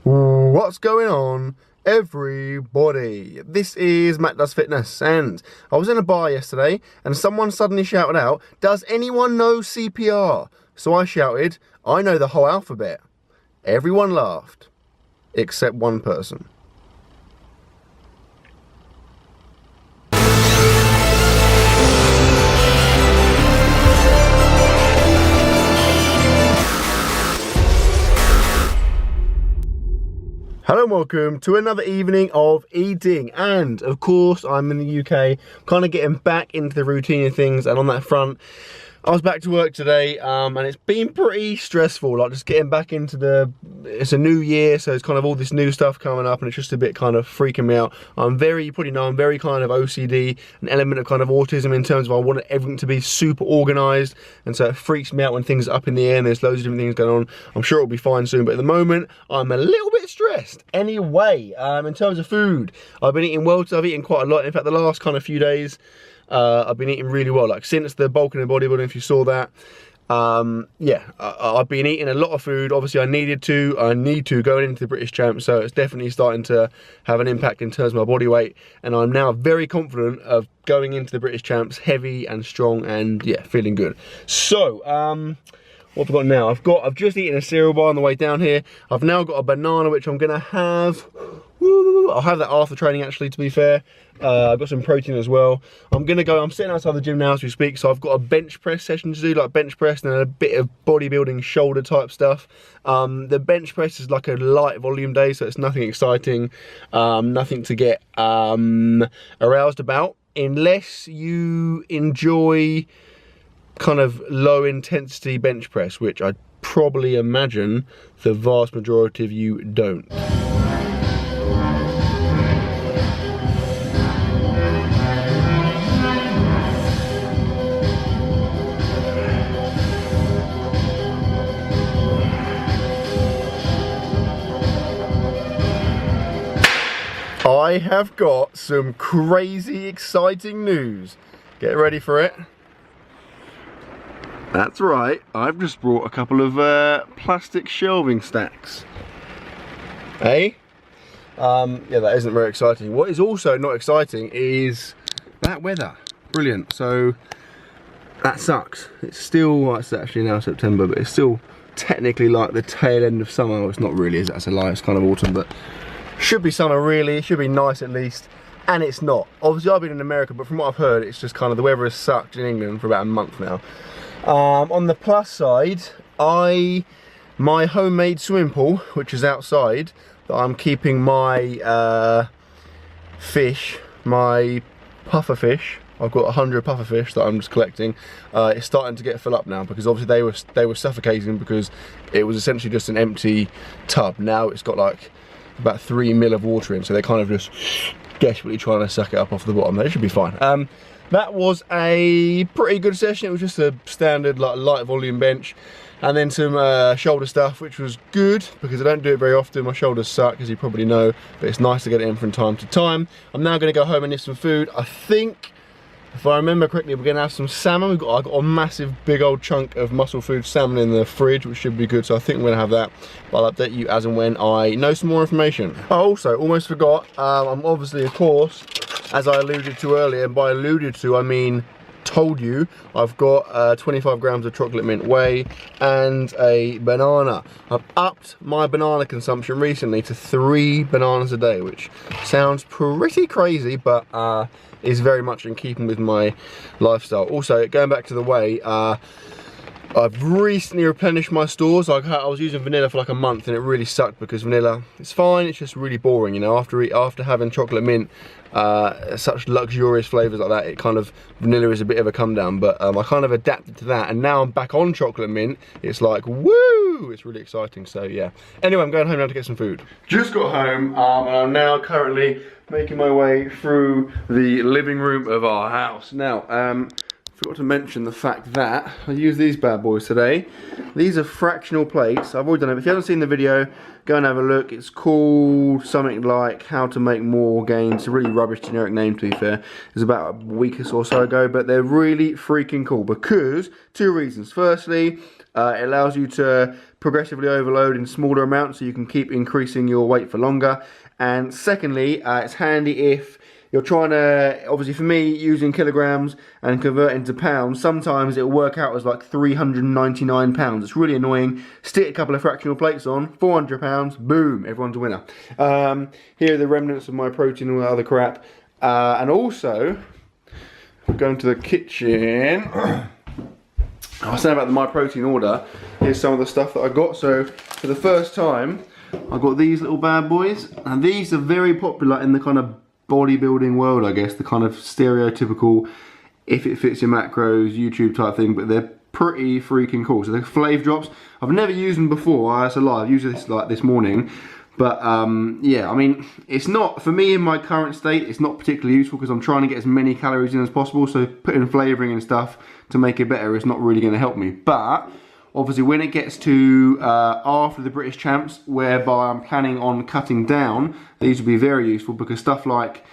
What's going on, everybody? This is Mattdoesfitness, and I was in a bar yesterday and someone suddenly shouted out, "Does anyone know CPR?" So I shouted, "I know the whole alphabet." Everyone laughed, except one person. Hello and welcome to another evening of eating, and of course I'm in the UK, kind of getting back into the routine of things, and on that front I was back to work today, and it's been pretty stressful, like just getting back into it's a new year, so it's kind of all this new stuff coming up, and it's just a bit kind of freaking me out. You probably know I'm very kind of OCD, an element of kind of autism in terms of I want everything to be super organised, and so it freaks me out when things are up in the air and there's loads of different things going on. I'm sure it'll be fine soon, but at the moment I'm a little bit stressed. Anyway, in terms of food, I've been eating well, so I've eaten quite a lot. In fact, the last kind of few days, I've been eating really well, like since the bulking and bodybuilding, if you saw that. I've been eating a lot of food. Obviously I need to going into the British Champs, so it's definitely starting to have an impact in terms of my body weight, and I'm now very confident of going into the British Champs heavy and strong and yeah, feeling good. So what have I got now? I've just eaten a cereal bar on the way down here. I've now got a banana, which I'm gonna have. I'll have that after training, actually, to be fair. I've got some protein as well. I'm sitting outside the gym now as we speak, so I've got a bench press session to do, like bench press and then a bit of bodybuilding shoulder type stuff. The bench press is like a light volume day, so it's nothing exciting, nothing to get aroused about, unless you enjoy kind of low intensity bench press, which I probably imagine the vast majority of you don't. I have got some crazy exciting news. Get ready for it. That's right, I've just brought a couple of plastic shelving stacks. Hey? Yeah, that isn't very exciting. What is also not exciting is that weather. Brilliant. So that sucks. It's still, well, it's actually now September, but it's still technically like the tail end of summer. Well, it's not really, is it? That's a lie, it's kind of autumn, but should be summer really, it should be nice at least, and it's not. Obviously I've been in America, but from what I've heard, it's just kind of the weather has sucked in England for about a month now. On the plus side, my homemade swimming pool, which is outside, that I'm keeping my fish, my puffer fish. I've got 100 puffer fish that I'm just collecting. It's starting to get full up now, because obviously they were suffocating because it was essentially just an empty tub. Now it's got like about 3 mil of water in, so they're kind of just desperately trying to suck it up off the bottom. It should be fine. That was a pretty good session. It was just a standard like light volume bench, and then some shoulder stuff, which was good because I don't do it very often. My shoulders suck, as you probably know, but it's nice to get it in from time to time. I'm now going to go home and eat some food. I think, if I remember correctly, we're going to have some salmon. I got a massive big old chunk of muscle food salmon in the fridge, which should be good, so I think I'm going to have that. But I'll update you as and when I know some more information. I also almost forgot, I'm obviously, of course, as I alluded to earlier, and by alluded to I mean told you, I've got 25 grams of chocolate mint whey and a banana. I've upped my banana consumption recently to 3 bananas a day, which sounds pretty crazy, but is very much in keeping with my lifestyle. Also, going back to the whey, I've recently replenished my stores. I was using vanilla for like a month, and it really sucked because vanilla, it's fine, it's just really boring, you know. After having chocolate mint, such luxurious flavors like that, it kind of, vanilla is a bit of a come down, but I kind of adapted to that, and now I'm back on chocolate mint. It's like, woo, it's really exciting. So yeah, anyway, I'm going home now to get some food. Just got home, and I'm now currently making my way through the living room of our house. Now, Forgot to mention the fact that I use these bad boys today. These are fractional plates. I've already done it. If you haven't seen the video, go and have a look. It's called something like How to Make More Gains. It's a really rubbish generic name, to be fair. It was about a week or so ago, but they're really freaking cool because two reasons. Firstly, it allows you to progressively overload in smaller amounts so you can keep increasing your weight for longer. And secondly, it's handy if you're trying to, obviously for me, using kilograms and converting to pounds, sometimes it'll work out as like 399 pounds. It's really annoying. Stick a couple of fractional plates on, 400 pounds, boom, everyone's a winner. Here are the remnants of my protein and all that other crap. And also, going to the kitchen, I was saying about the My Protein order. Here's some of the stuff that I got. So for the first time, I got these little bad boys, and these are very popular in the kind of bodybuilding world, I guess, the kind of stereotypical, if it fits your macros, YouTube type thing, but they're pretty freaking cool. So they're Flav drops. I've never used them before, that's a lie. I've used this like this morning. But yeah, I mean, it's not, for me in my current state, it's not particularly useful because I'm trying to get as many calories in as possible. So putting flavouring and stuff to make it better is not really going to help me. But obviously when it gets to after the British Champs, whereby I'm planning on cutting down, these will be very useful because stuff like,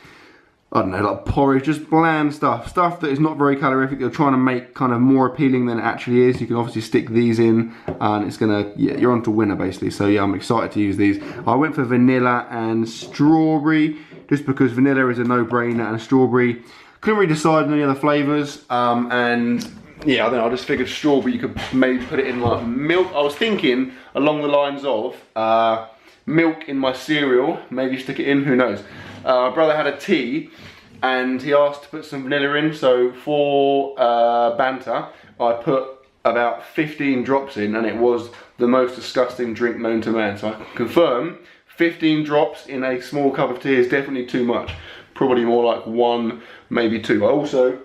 I don't know, like porridge, just bland stuff that is not very calorific, you're trying to make kind of more appealing than it actually is. You can obviously stick these in and it's gonna, yeah, you're on to winner basically. So yeah, I'm excited to use these. I went for vanilla and strawberry just because vanilla is a no-brainer and strawberry. Couldn't really decide on any other flavours, and yeah, I don't know, I just figured strawberry, you could maybe put it in like milk. I was thinking along the lines of milk in my cereal, maybe stick it in, who knows. My brother had a tea and he asked to put some vanilla in, so for banter, I put about 15 drops in and it was the most disgusting drink known to man. So I can confirm 15 drops in a small cup of tea is definitely too much. Probably more like 1, maybe 2. I also,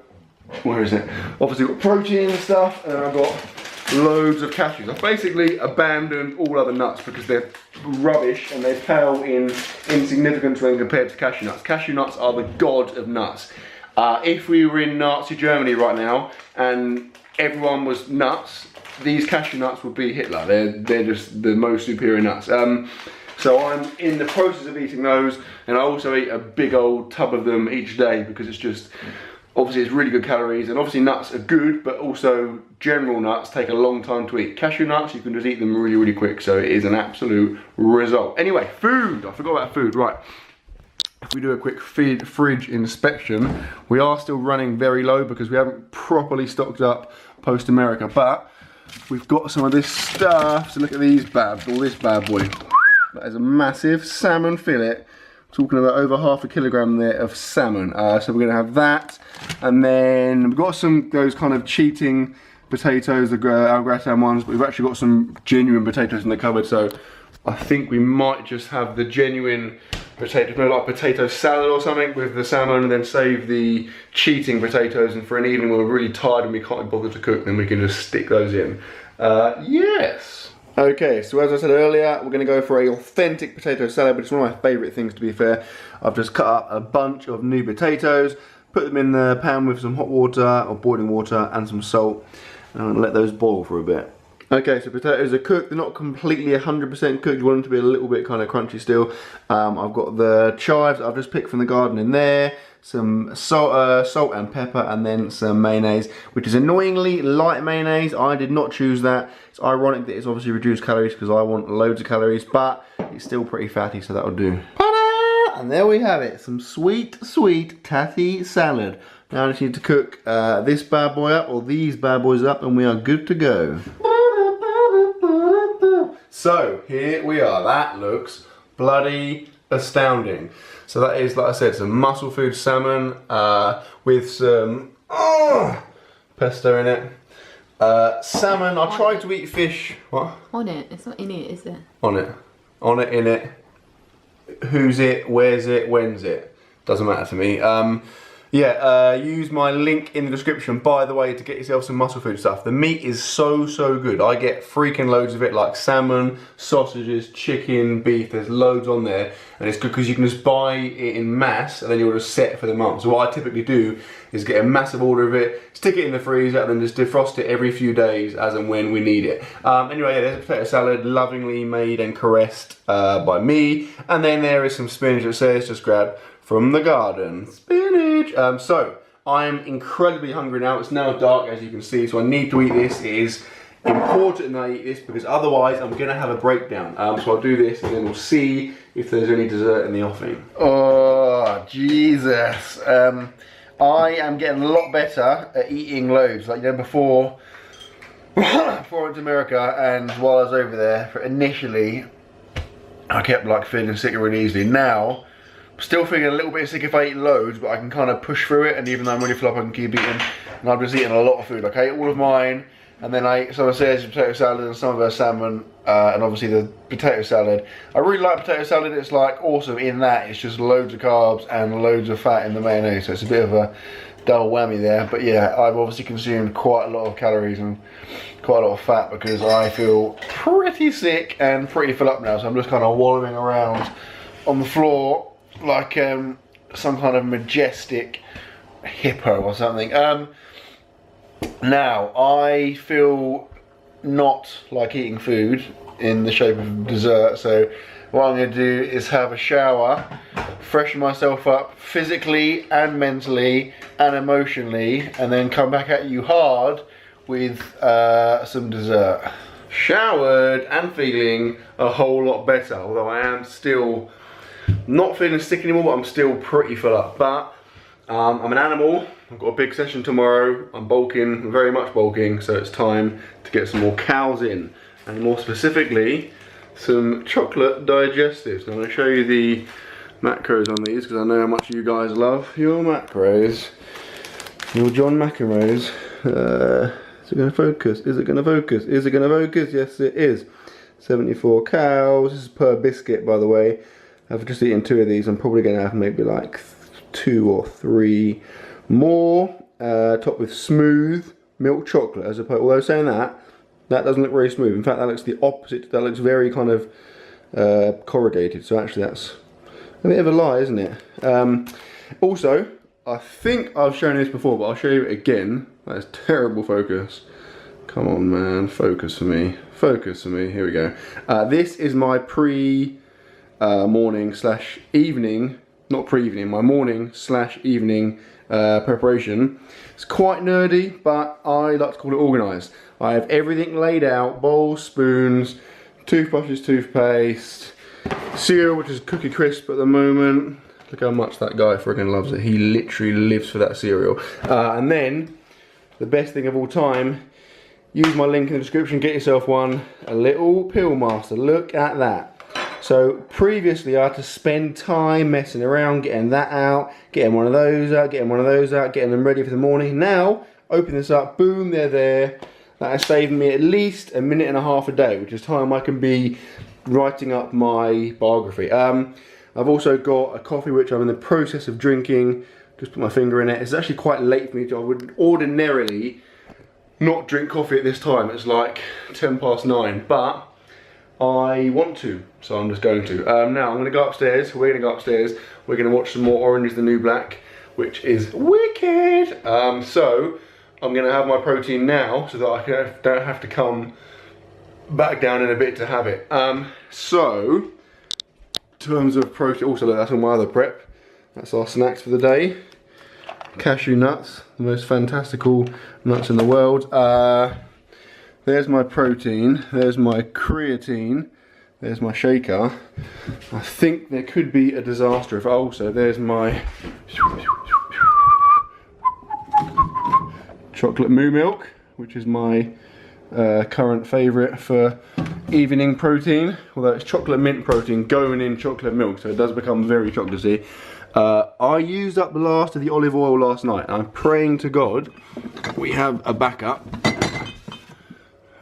where is it? Obviously got protein and stuff, and I've got loads of cashews. I've basically abandoned all other nuts because they're rubbish and they pale in insignificance when compared to cashew nuts. Cashew nuts are the god of nuts. If we were in Nazi Germany right now and everyone was nuts, these cashew nuts would be Hitler. They're just the most superior nuts. So I'm in the process of eating those, and I also eat a big old tub of them each day because it's just, obviously it's really good calories, and obviously nuts are good, but also general nuts take a long time to eat. Cashew nuts, you can just eat them really, really quick, so it is an absolute result. Anyway, food, I forgot about food, right. If we do a quick fridge inspection, we are still running very low because we haven't properly stocked up post-America, but we've got some of this stuff. So look at these all this bad boy. That is a massive salmon fillet. Talking about over 1/2 kilogram there of salmon. So we're gonna have that. And then we've got some, those kind of cheating potatoes, the au gratin ones, but we've actually got some genuine potatoes in the cupboard. So I think we might just have the genuine potatoes, maybe like potato salad or something with the salmon, and then save the cheating potatoes, and for an evening when we're really tired and we can't be bothered to cook, then we can just stick those in. Yes. Okay, so as I said earlier, we're going to go for an authentic potato salad, but it's one of my favourite things, to be fair. I've just cut up a bunch of new potatoes, put them in the pan with some hot water or boiling water and some salt, and I'm going to let those boil for a bit. Okay, so potatoes are cooked. They're not completely 100% cooked. You want them to be a little bit kind of crunchy still. I've got the chives I've just picked from the garden in there, some salt and pepper, and then some mayonnaise, which is annoyingly light mayonnaise. I did not choose that. It's ironic that it's obviously reduced calories because I want loads of calories, but it's still pretty fatty, so that'll do. Ta-da! And there we have it, some sweet, sweet tatty salad. Now I just need to cook this bad boy up, or these bad boys up, and we are good to go. So here we are. That looks bloody astounding. So that is, like I said, some muscle food salmon with some pesto in it. Salmon. I tried to eat fish. What? On it. It's not in it, is it? On it. On it. In it. Who's it? Where's it? When's it? Doesn't matter to me. Yeah, use my link in the description, by the way, to get yourself some muscle food stuff. The meat is so good. I get freaking loads of it, like salmon, sausages, chicken, beef. There's loads on there, and it's good because you can just buy it in mass, and then you're just set for the month. So what I typically do is get a massive order of it, stick it in the freezer, and then just defrost it every few days as and when we need it. Anyway, yeah, there's a potato salad, lovingly made and caressed by me, and then there is some spinach that says just grab from the garden. Spinach! So, I'm incredibly hungry now. It's now dark, as you can see, so I need to eat this. It is important that I eat this because otherwise I'm going to have a breakdown. So I'll do this and then we'll see if there's any dessert in the offing. Oh, Jesus. I am getting a lot better at eating loads. Like, you know, before I went to America and while I was over there, initially, I kept like feeling sick really easily. Now, still feeling a little bit sick if I eat loads, but I can kind of push through it, and even though I'm really full up, I can keep eating. And I've just eaten a lot of food. Like, I ate all of mine, and then I ate some of Sarah's potato salad and some of her salmon, and obviously the potato salad. I really like potato salad. It's like awesome in that it's just loads of carbs and loads of fat in the mayonnaise, so it's a bit of a double whammy there. But yeah, I've obviously consumed quite a lot of calories and quite a lot of fat because I feel pretty sick and pretty full up now. So I'm just kind of wallowing around on the floor like some kind of majestic hippo or something. Now, I feel not like eating food in the shape of dessert, so what I'm going to do is have a shower, freshen myself up physically and mentally and emotionally, and then come back at you hard with some dessert. Showered and feeling a whole lot better, although I am still not feeling sick anymore, but I'm still pretty full up. But I'm an animal. I've got a big session tomorrow. I'm bulking, very much bulking, so it's time to get some more cows in, and more specifically, some chocolate digestives. Now, I'm going to show you the macros on these because I know how much you guys love your macros. Your John McEnroe's. Is it going to focus? Is it going to focus? Is it going to focus? Yes, it is. 74 cows. This is per biscuit, by the way. I've just eaten 2 of these. I'm probably going to have maybe like 2 or 3 more. Topped with smooth milk chocolate, as opposed. Although saying that doesn't look very smooth. In fact, that looks the opposite. That looks very kind of corrugated. So actually, that's a bit of a lie, isn't it? Also, I think I've shown this before, but I'll show you it again. That is terrible focus. Come on, man, focus for me. Focus for me. Here we go. This is my morning slash evening, not pre-evening, my morning slash evening preparation. It's quite nerdy, but I like to call it organised. I have everything laid out: bowls, spoons, toothbrushes, toothpaste, cereal, which is Cookie Crisp at the moment. Look how much that guy friggin' loves it. He literally lives for that cereal. And then, the best thing of all time, use my link in the description, get yourself one, a little pill master. Look at that. So previously I had to spend time messing around, getting that out, getting one of those out, getting one of those out, getting them ready for the morning. Now, open this up, boom, they're there. That has saved me at least a minute and a half a day, which is time I can be writing up my biography. I've also got a coffee which I'm in the process of drinking. Just put my finger in it. It's actually quite late for me. I would ordinarily not drink coffee at this time. It's like 9:10, but I want to, so I'm just going to. Now I'm going to go upstairs. We're going to go upstairs. We're going to watch some more Orange is the New Black, which is wicked. So I'm going to have my protein now so that I don't have to come back down in a bit to have it. So, in terms of protein, also look, that's all my other prep. That's our snacks for the day. Cashew nuts, the most fantastical nuts in the world. There's my protein, there's my creatine, there's my shaker. I think there could be a disaster if also there's my chocolate moo milk, which is my current favourite for evening protein, although it's chocolate mint protein going in chocolate milk, so it does become very chocolatey. I used up the last of the olive oil last night, and I'm praying to God we have a backup.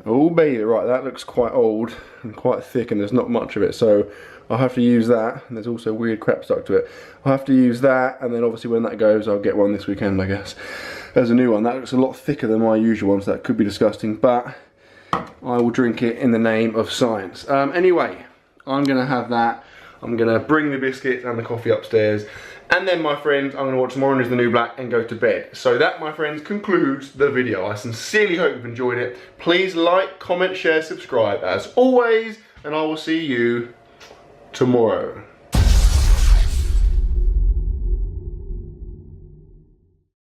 Oh baby, right, that looks quite old and quite thick and there's not much of it, so I'll have to use that. And there's also weird crap stuck to it. I'll have to use that, and then obviously when that goes, I'll get one this weekend, I guess. There's a new one. That looks a lot thicker than my usual one, so that could be disgusting, but I will drink it in the name of science. Anyway, I'm gonna have that. I'm gonna bring the biscuits and the coffee upstairs. And then, my friends, I'm going to watch Orange is the New Black and go to bed. So that, my friends, concludes the video. I sincerely hope you've enjoyed it. Please like, comment, share, subscribe as always, and I will see you tomorrow.